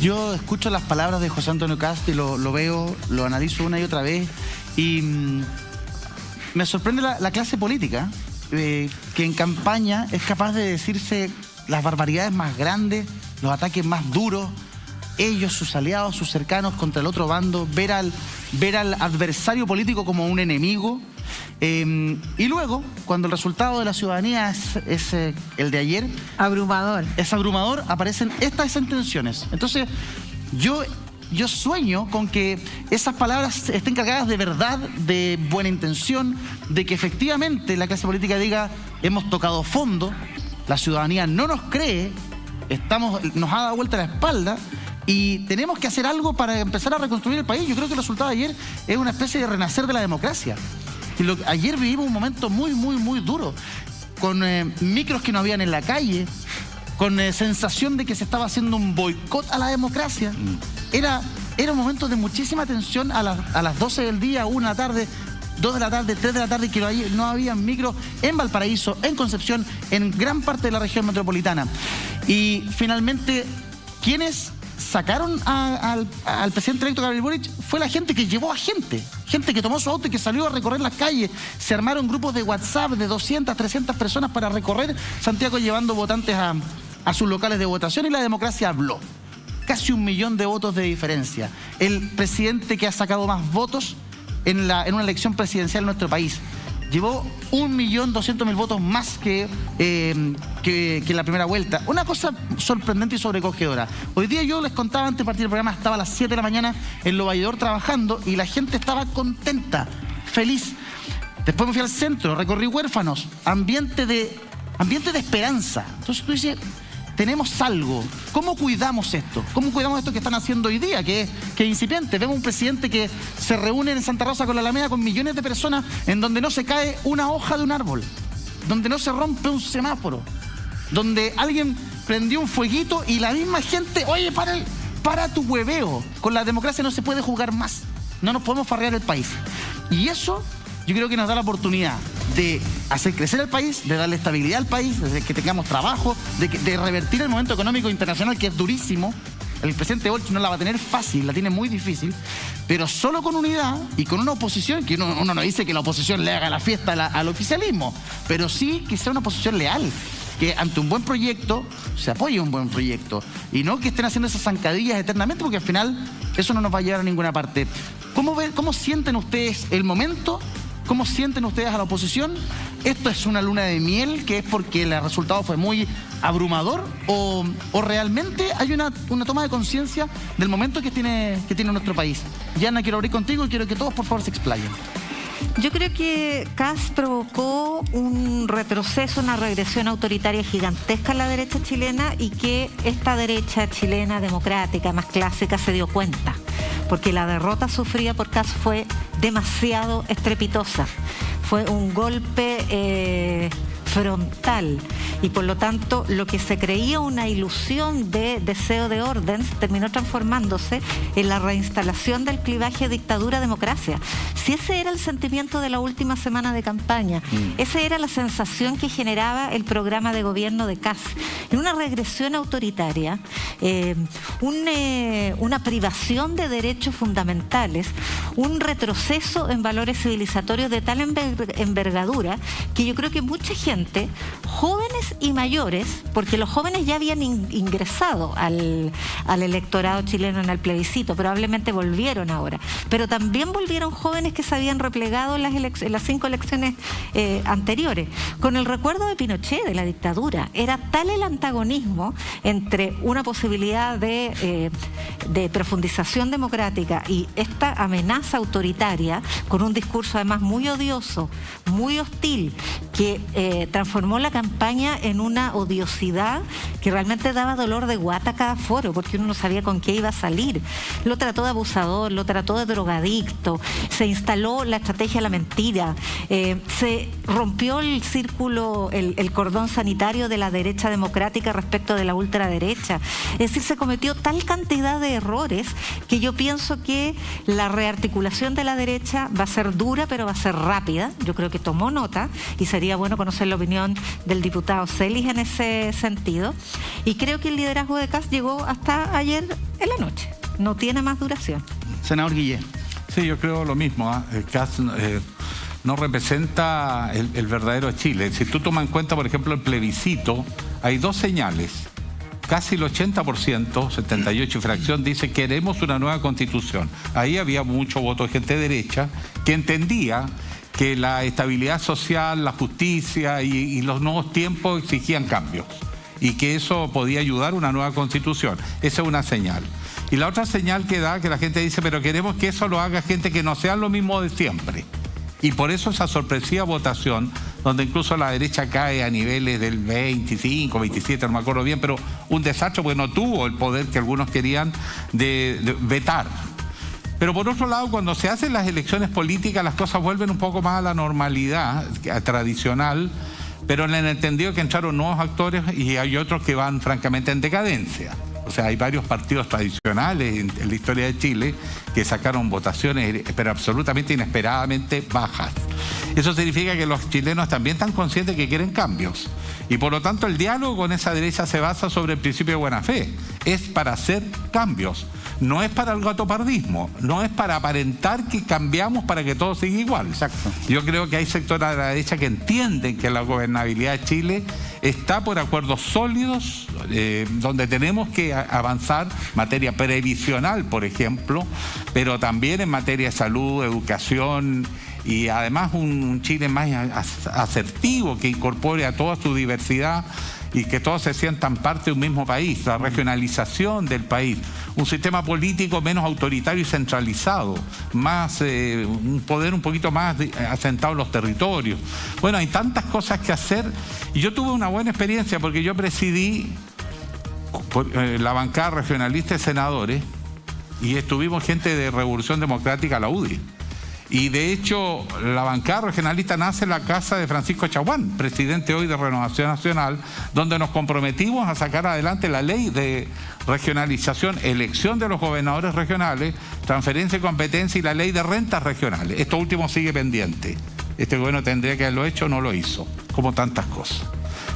Yo escucho las palabras de José Antonio Kast y lo veo, lo analizo una y otra vez y me sorprende la clase política que en campaña es capaz de decirse las barbaridades más grandes, los ataques más duros, ellos, sus aliados, sus cercanos contra el otro bando, ver al adversario político como un enemigo. Y luego, cuando el resultado de la ciudadanía es el de ayer, abrumador, aparecen estas intenciones. Entonces, yo sueño con que esas palabras estén cargadas de verdad, de buena intención, de que efectivamente la clase política diga, hemos tocado fondo, la ciudadanía no nos cree, nos ha dado vuelta la espalda y tenemos que hacer algo para empezar a reconstruir el país. Yo creo que el resultado de ayer es una especie de renacer de la democracia. Ayer vivimos un momento muy, muy, muy duro, con micros que no habían en la calle, con sensación de que se estaba haciendo un boicot a la democracia. Era un momento de muchísima tensión a las 12 del día, 1 de la tarde, 2 de la tarde, 3 de la tarde, que no había micros en Valparaíso, en Concepción, en gran parte de la región metropolitana. Y finalmente, ¿quiénes sacaron al presidente electo Gabriel Boric? Fue la gente que llevó a gente que tomó su auto y que salió a recorrer las calles. Se armaron grupos de WhatsApp de 200, 300 personas para recorrer Santiago llevando votantes a sus locales de votación y la democracia habló. Casi 1 millón de votos de diferencia. El presidente que ha sacado más votos en una elección presidencial en nuestro país. Llevó 1.200.000 votos más que en la primera vuelta. Una cosa sorprendente y sobrecogedora. Hoy día yo les contaba antes de partir del programa, estaba a las 7 de la mañana en Lo Valledor trabajando y la gente estaba contenta, feliz. Después me fui al centro, recorrí Huérfanos, ambiente de esperanza. Entonces tú dices, tenemos algo. ¿Cómo cuidamos esto? ¿Cómo cuidamos esto que están haciendo hoy día, que es incipiente? Vemos un presidente que se reúne en Santa Rosa con la Alameda con millones de personas en donde no se cae una hoja de un árbol, donde no se rompe un semáforo, donde alguien prendió un fueguito y la misma gente, oye, para tu hueveo. Con la democracia no se puede jugar más. No nos podemos farrear el país. Y eso yo creo que nos da la oportunidad de hacer crecer el país, de darle estabilidad al país, de que tengamos trabajo, de revertir el momento económico internacional que es durísimo. El presidente Boric no la va a tener fácil, la tiene muy difícil, pero solo con unidad y con una oposición, que uno no dice que la oposición le haga la fiesta al oficialismo, pero sí que sea una oposición leal, que ante un buen proyecto se apoye un buen proyecto y no que estén haciendo esas zancadillas eternamente, porque al final eso no nos va a llevar a ninguna parte. ¿Cómo sienten ustedes el momento? ¿Cómo sienten ustedes a la oposición? ¿Esto es una luna de miel que es porque el resultado fue muy abrumador? ¿O realmente hay una toma de conciencia del momento que tiene nuestro país? Yana, quiero abrir contigo y quiero que todos por favor se explayen. Yo creo que Kast provocó un retroceso, una regresión autoritaria gigantesca en la derecha chilena y que esta derecha chilena democrática, más clásica, se dio cuenta. Porque la derrota sufrida por Kast fue demasiado estrepitosa. Fue un golpe frontal y por lo tanto lo que se creía una ilusión de deseo de orden terminó transformándose en la reinstalación del clivaje dictadura-democracia. Si ese era el sentimiento de la última semana de campaña, esa era la sensación que generaba el programa de gobierno de Kast, en una regresión autoritaria, una privación de derechos fundamentales, un retroceso en valores civilizatorios de tal envergadura que yo creo que mucha gente, jóvenes y mayores, porque los jóvenes ya habían ingresado al electorado chileno en el plebiscito, probablemente volvieron ahora, pero también volvieron jóvenes que se habían replegado en las 5 elecciones anteriores, con el recuerdo de Pinochet, de la dictadura. Era tal el antagonismo entre una posibilidad de profundización democrática y esta amenaza autoritaria, con un discurso además muy odioso, muy hostil, que transformó la campaña en una odiosidad que realmente daba dolor de guata a cada foro, porque uno no sabía con qué iba a salir. Lo trató de abusador, lo trató de drogadicto, se instaló la estrategia de la mentira, se rompió el círculo, el cordón sanitario de la derecha democrática respecto de la ultraderecha. Es decir, se cometió tal cantidad de errores que yo pienso que la rearticulación articulación de la derecha va a ser dura, pero va a ser rápida. Yo creo que tomó nota y sería bueno conocer la opinión del diputado Celis en ese sentido. Y creo que el liderazgo de Kast llegó hasta ayer en la noche. No tiene más duración. Senador Guillén. Sí, yo creo lo mismo. Kast no representa el verdadero Chile. Si tú tomas en cuenta, por ejemplo, el plebiscito, hay dos señales. Casi el 80%, 78 y fracción, dice queremos una nueva constitución. Ahí había mucho voto de gente de derecha que entendía que la estabilidad social, la justicia y los nuevos tiempos exigían cambios y que eso podía ayudar a una nueva constitución. Esa es una señal. Y la otra señal que da, que la gente dice, pero queremos que eso lo haga gente que no sea lo mismo de siempre. Y por eso esa sorpresiva votación, donde incluso la derecha cae a niveles del 25, 27, no me acuerdo bien, pero un desastre porque no tuvo el poder que algunos querían de vetar. Pero por otro lado, cuando se hacen las elecciones políticas, las cosas vuelven un poco más a la normalidad tradicional, pero en el entendido que entraron nuevos actores y hay otros que van francamente en decadencia. O sea, hay varios partidos tradicionales en la historia de Chile que sacaron votaciones, pero absolutamente inesperadamente bajas. Eso significa que los chilenos también están conscientes que quieren cambios. Y por lo tanto, el diálogo con esa derecha se basa sobre el principio de buena fe. Es para hacer cambios. No es para el gatopardismo, no es para aparentar que cambiamos para que todo siga igual. Exacto. Yo creo que hay sectores de la derecha que entienden que la gobernabilidad de Chile está por acuerdos sólidos, donde tenemos que avanzar en materia previsional, por ejemplo, pero también en materia de salud, educación y además un Chile más asertivo que incorpore a toda su diversidad y que todos se sientan parte de un mismo país, la regionalización del país, un sistema político menos autoritario y centralizado, más un poder un poquito más asentado en los territorios. Bueno, hay tantas cosas que hacer y yo tuve una buena experiencia porque yo presidí la bancada regionalista de senadores y estuvimos gente de Revolución Democrática, la UDI. Y de hecho, la bancada regionalista nace en la casa de Francisco Chaguán, presidente hoy de Renovación Nacional, donde nos comprometimos a sacar adelante la ley de regionalización, elección de los gobernadores regionales, transferencia de competencia y la ley de rentas regionales. Esto último sigue pendiente. Este gobierno tendría que haberlo hecho, no lo hizo, como tantas cosas.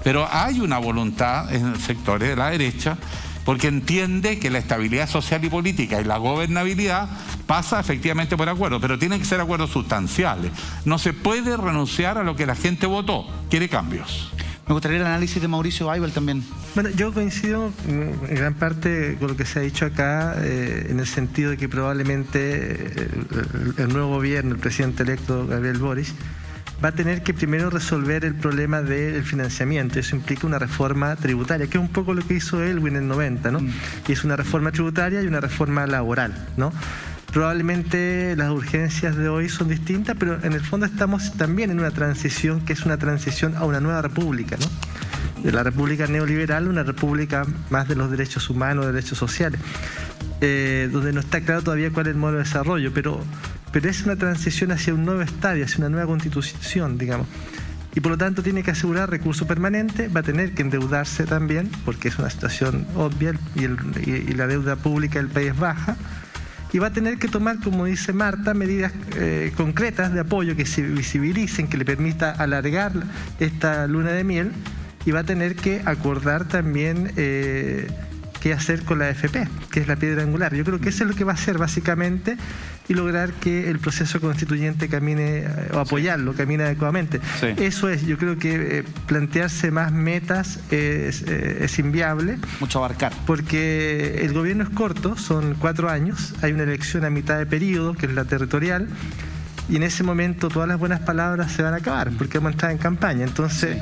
Pero hay una voluntad en sectores de la derecha porque entiende que la estabilidad social y política y la gobernabilidad pasa efectivamente por acuerdos, pero tienen que ser acuerdos sustanciales. No se puede renunciar a lo que la gente votó, quiere cambios. Me gustaría el análisis de Mauricio Weibel también. Bueno, yo coincido en gran parte con lo que se ha dicho acá, en el sentido de que probablemente el nuevo gobierno, el presidente electo Gabriel Boric, va a tener que primero resolver el problema del financiamiento. Eso implica una reforma tributaria, que es un poco lo que hizo Elwin en el 90, ¿no? Y es una reforma tributaria y una reforma laboral, ¿no? Probablemente las urgencias de hoy son distintas, pero en el fondo estamos también en una transición que es una transición a una nueva república, ¿no? De la república neoliberal, una república más de los derechos humanos, derechos sociales, donde no está claro todavía cuál es el modelo de desarrollo, pero es una transición hacia un nuevo estadio, hacia una nueva constitución, digamos. Y por lo tanto tiene que asegurar recursos permanentes, va a tener que endeudarse también, porque es una situación obvia y la deuda pública del país es baja, y va a tener que tomar, como dice Marta, medidas concretas de apoyo que se visibilicen, que le permita alargar esta luna de miel, y va a tener que acordar también qué hacer con la AFP, que es la piedra angular. Yo creo que eso es lo que va a hacer básicamente y lograr que el proceso constituyente camine, o apoyarlo, camine adecuadamente. Sí. Eso es, yo creo que plantearse más metas es inviable. Mucho abarcar. Porque el gobierno es corto, son 4 años, hay una elección a mitad de periodo, que es la territorial, y en ese momento todas las buenas palabras se van a acabar, porque vamos a entrar en campaña. Entonces,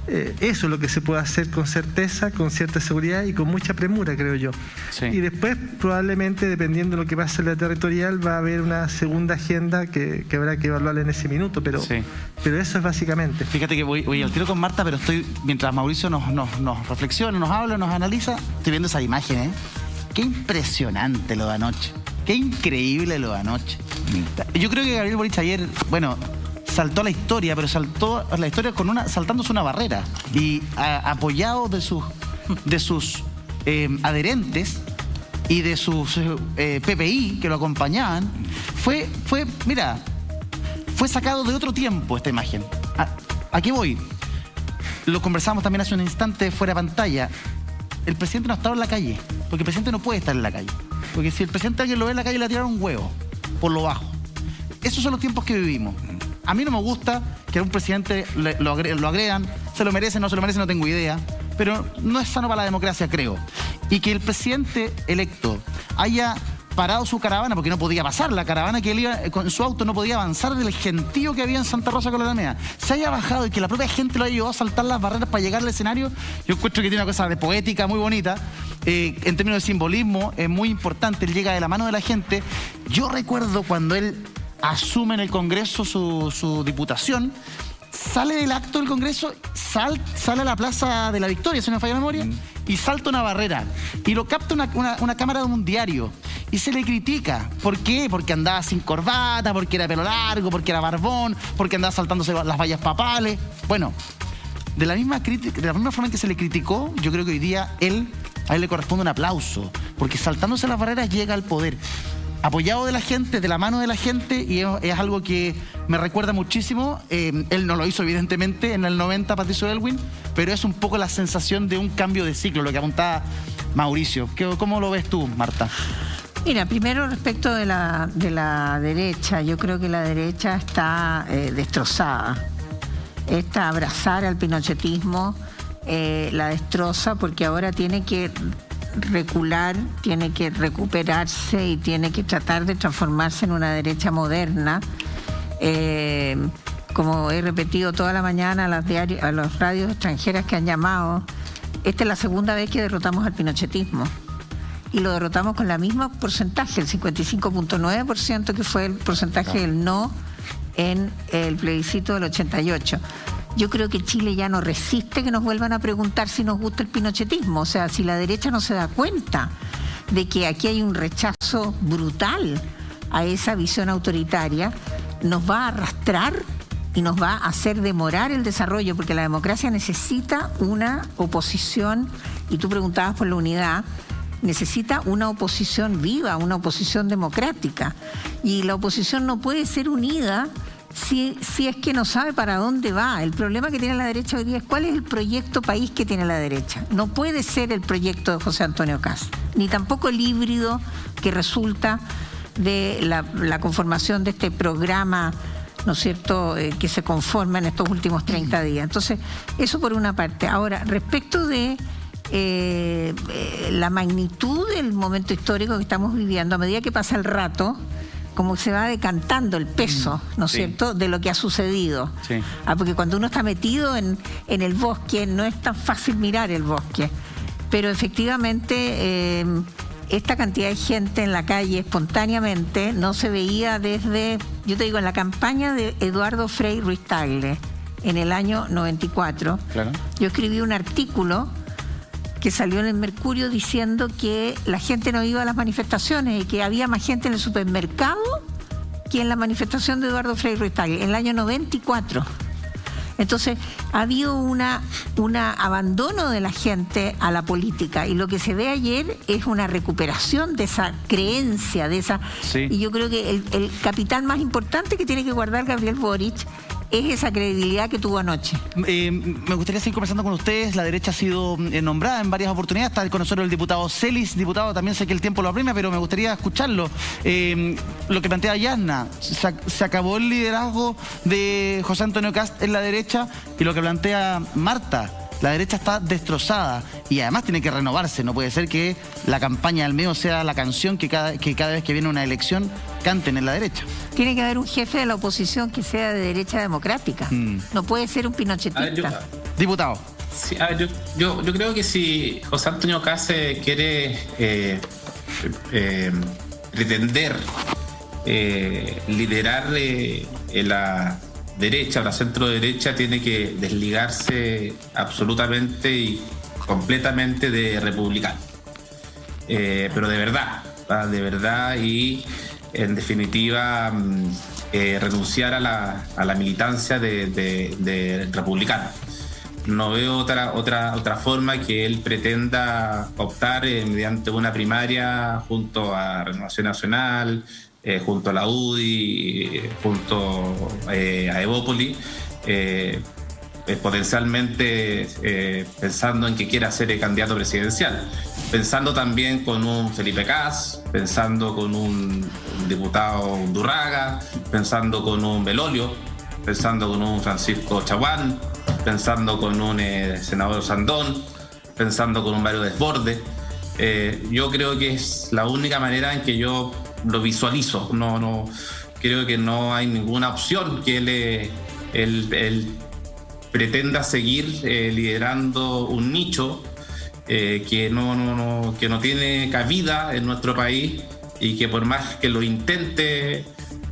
eso es lo que se puede hacer con certeza, con cierta seguridad y con mucha premura, creo yo. Sí. Y después, probablemente, dependiendo de lo que pase en la territorial, va a haber una segunda agenda que habrá que evaluar en ese minuto, pero eso es básicamente. Fíjate que voy al tiro con Marta, pero mientras Mauricio nos reflexiona, nos habla, nos analiza, estoy viendo esa imagen, ¿eh? Qué impresionante lo de anoche. Qué increíble lo de anoche. Yo creo que Gabriel Boric ayer, bueno, saltó a la historia, pero saltó a la historia saltándose una barrera y apoyado de sus adherentes, y de sus PPI que lo acompañaban, fue sacado de otro tiempo esta imagen. ¿A qué voy? Lo conversamos también hace un instante fuera de pantalla. El presidente no ha estado en la calle, porque el presidente no puede estar en la calle. Porque si el presidente alguien lo ve en la calle, le tiraron un huevo por lo bajo. Esos son los tiempos que vivimos. A mí no me gusta que a un presidente lo agredan, se lo merece, no tengo idea, pero no es sano para la democracia, creo. Y que el presidente electo haya parado su caravana, porque no podía pasar, la caravana que él iba con su auto no podía avanzar del gentío que había en Santa Rosa con la Alameda, se haya bajado y que la propia gente lo haya ayudado a saltar las barreras para llegar al escenario, yo encuentro que tiene una cosa de poética muy bonita, en términos de simbolismo, es muy importante, él llega de la mano de la gente. Yo recuerdo cuando él asume en el Congreso su diputación, sale del acto del Congreso, sale a la Plaza de la Victoria, si no me falla la memoria, y salta una barrera. Y lo capta una cámara de un diario. Y se le critica. ¿Por qué? Porque andaba sin corbata, porque era pelo largo, porque era barbón, porque andaba saltándose las vallas papales. Bueno, de la misma forma en que se le criticó, yo creo que hoy día a él le corresponde un aplauso. Porque saltándose las barreras llega al poder. Apoyado de la gente, de la mano de la gente, y es algo que me recuerda muchísimo. Él no lo hizo, evidentemente, en el 90, Patricio Aylwin, pero es un poco la sensación de un cambio de ciclo, lo que apuntaba Mauricio. ¿Cómo lo ves tú, Marta? Mira, primero respecto de la derecha, yo creo que la derecha está destrozada. Esta abrazar al pinochetismo la destroza porque ahora tiene que recular, tiene que recuperarse y tiene que tratar de transformarse en una derecha moderna. Como he repetido toda la mañana a las radios extranjeras que han llamado, esta es la segunda vez que derrotamos al pinochetismo. Y lo derrotamos con el mismo porcentaje, el 55.9%, que fue el porcentaje del no en el plebiscito del 88. Yo creo que Chile ya no resiste que nos vuelvan a preguntar si nos gusta el pinochetismo. O sea, si la derecha no se da cuenta de que aquí hay un rechazo brutal a esa visión autoritaria, nos va a arrastrar y nos va a hacer demorar el desarrollo, porque la democracia necesita una oposición, y tú preguntabas por la unidad, necesita una oposición viva, una oposición democrática. Y la oposición no puede ser unida si es que no sabe para dónde va. El problema que tiene la derecha hoy día es cuál es el proyecto país que tiene la derecha. No puede ser el proyecto de José Antonio Kast, ni tampoco el híbrido que resulta de la conformación de este programa, ¿no es cierto?, que se conforma en estos últimos 30 días. Entonces, eso por una parte. Ahora, respecto de la magnitud del momento histórico que estamos viviendo, a medida que pasa el rato, como se va decantando el peso, ¿no es cierto?, de lo que ha sucedido. Sí. Porque cuando uno está metido en el bosque, no es tan fácil mirar el bosque. Pero efectivamente, esta cantidad de gente en la calle espontáneamente no se veía desde, yo te digo, en la campaña de Eduardo Frei Ruiz-Tagle, en el año 94. Claro. Yo escribí un artículo que salió en el Mercurio diciendo que la gente no iba a las manifestaciones y que había más gente en el supermercado que en la manifestación de Eduardo Frei Ruiz-Tagle, en el año 94. Entonces, ha habido un abandono de la gente a la política, y lo que se ve ayer es una recuperación de esa creencia, de esa... Sí. Y yo creo que el capital más importante que tiene que guardar Gabriel Boric es esa credibilidad que tuvo anoche. Me gustaría seguir conversando con ustedes. La derecha ha sido nombrada en varias oportunidades. Está con nosotros el diputado Celis. Diputado, también sé que el tiempo lo apremia, pero me gustaría escucharlo. Lo que plantea Yasna, se acabó el liderazgo de José Antonio Kast en la derecha, y lo que plantea Marta, la derecha está destrozada y además tiene que renovarse. No puede ser que la campaña del medio sea la canción que cada vez que viene una elección canten en la derecha. Tiene que haber un jefe de la oposición que sea de derecha democrática. No puede ser un pinochetista. Diputado. Sí, yo creo que si José Antonio Kast quiere pretender liderar la derecha o la centro derecha, tiene que desligarse absolutamente y completamente de republicano, pero de verdad, y en definitiva renunciar a la militancia de republicano. No veo otra forma que él pretenda optar mediante una primaria junto a Renovación Nacional, junto a la UDI, junto a Evópoli, potencialmente pensando en que quiera ser el candidato presidencial, pensando también con un Felipe Kast, pensando con un diputado Undurraga, pensando con un Belolio, pensando con un Francisco Chaguán, pensando con un senador Sandón, pensando con un Mario Desbordes. Yo creo que es la única manera en que yo lo visualizo. No creo que no hay ninguna opción que él pretenda seguir liderando un nicho que no tiene cabida en nuestro país y que por más que lo intente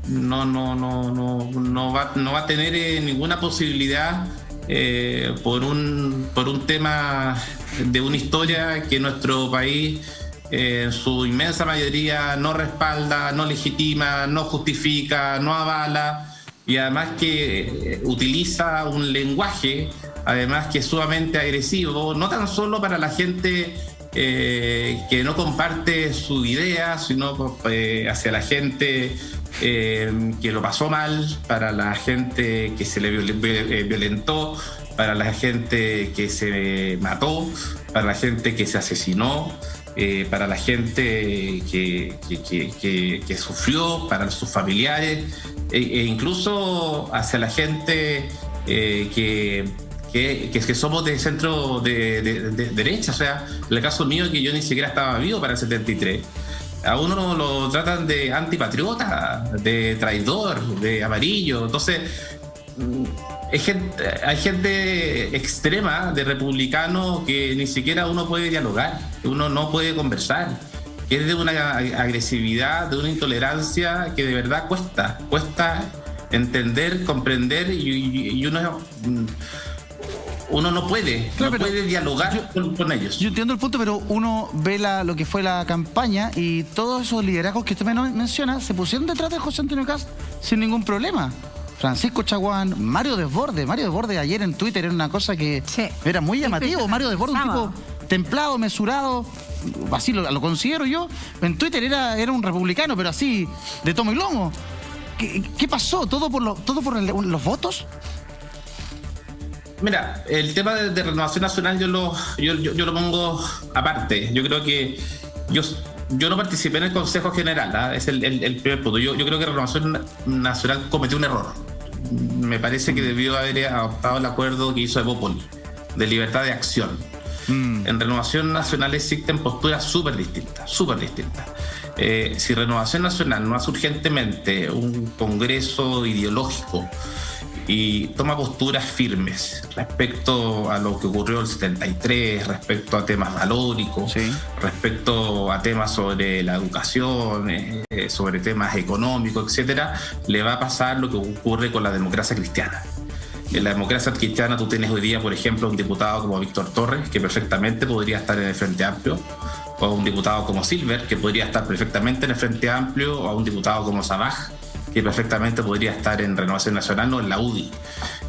no va a tener ninguna posibilidad por un tema de una historia que nuestro país en su inmensa mayoría no respalda, no legitima, no justifica, no avala, y además que utiliza un lenguaje además que es sumamente agresivo, no tan solo para la gente que no comparte su idea, sino hacia la gente que lo pasó mal, para la gente que se le violentó, para la gente que se mató, para la gente que se asesinó, para la gente que sufrió, para sus familiares, e incluso hacia la gente que somos de centro de derecha. O sea, en el caso mío, que yo ni siquiera estaba vivo para el 73, a uno lo tratan de antipatriota, de traidor, de amarillo. Entonces hay gente extrema de republicanos que ni siquiera uno puede dialogar, uno no puede conversar, que es de una agresividad, de una intolerancia que de verdad cuesta entender, comprender, y uno no puede, claro, puede dialogar con ellos. Yo entiendo el punto, pero uno ve lo que fue la campaña y todos esos liderazgos que usted menciona se pusieron detrás de José Antonio Kast sin ningún problema. Francisco Chaguán, Mario Desbordes ayer en Twitter era una cosa que era muy llamativo. Mario Desbordes, un tipo templado, mesurado, así lo considero yo. En Twitter era un republicano, pero así, de tomo y lomo. ¿Qué pasó? ¿Todo por los votos? Mira, el tema de Renovación Nacional yo lo pongo aparte. Yo creo que yo no participé en el Consejo General, es el primer punto. Yo creo que Renovación Nacional cometió un error. Me parece que debió haber adoptado el acuerdo que hizo Evópoli, de libertad de acción. En Renovación Nacional existen posturas súper distintas. Si Renovación Nacional no hace urgentemente un congreso ideológico y toma posturas firmes respecto a lo que ocurrió en el 73, respecto a temas valóricos, respecto a temas sobre la educación, sobre temas económicos, etcétera, le va a pasar lo que ocurre con la democracia cristiana. En la democracia cristiana tú tienes hoy día, por ejemplo, un diputado como Víctor Torres, que perfectamente podría estar en el Frente Amplio, o un diputado como Silver, que podría estar perfectamente en el Frente Amplio, o a un diputado como Sabaj, que perfectamente podría estar en Renovación Nacional o en la UDI.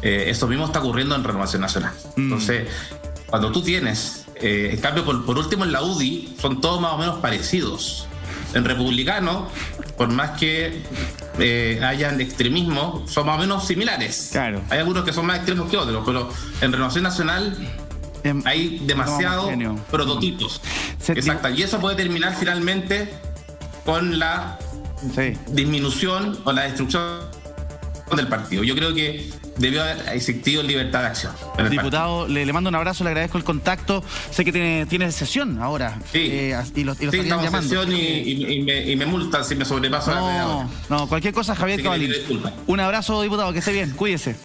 Eso mismo está ocurriendo en Renovación Nacional. Entonces, cuando tú tienes, en cambio, por último en la UDI, son todos más o menos parecidos. En republicano, por más que hayan extremismo, son más o menos similares. Claro. Hay algunos que son más extremos que otros, pero en Renovación Nacional hay demasiados prototipos. Exacto. Y eso puede terminar finalmente con la disminución o la destrucción del partido. Yo creo que debió haber existido libertad de acción. Diputado, le mando un abrazo, le agradezco el contacto. Sé que tiene sesión ahora. Sí, y lo estarían llamando. Sesión y me multan si me sobrepaso. No, cualquier cosa, Javier Cavalín. Un abrazo, diputado, que esté bien, cuídese.